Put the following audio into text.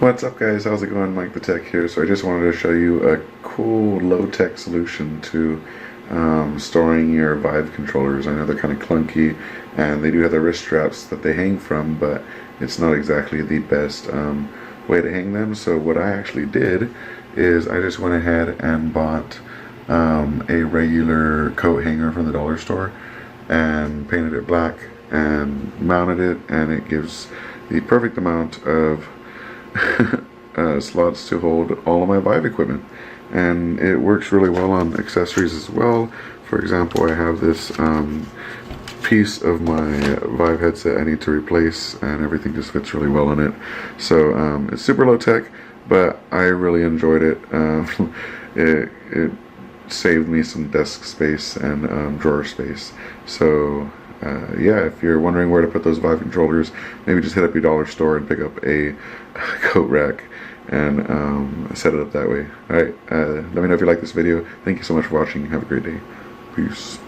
What's up guys, how's it going? MikeTheTech here. So I just wanted to show you a cool low-tech solution to storing your Vive controllers. I know they're kind of clunky and they do have the wrist straps that they hang from, but it's not exactly the best way to hang them. So what I actually did is I just went ahead and bought a regular coat hanger from the dollar store and painted it black and mounted it, and it gives the perfect amount of slots to hold all of my Vive equipment, and it works really well on accessories as well. For example, I have this piece of my Vive headset I need to replace, and everything just fits really well in it. So it's super low tech, but I really enjoyed it. It saved me some desk space and drawer space. So yeah, if you're wondering where to put those Vive controllers, maybe just hit up your dollar store and pick up a coat rack and set it up that way. Alright, let me know if you like this video. Thank you so much for watching. Have a great day. Peace.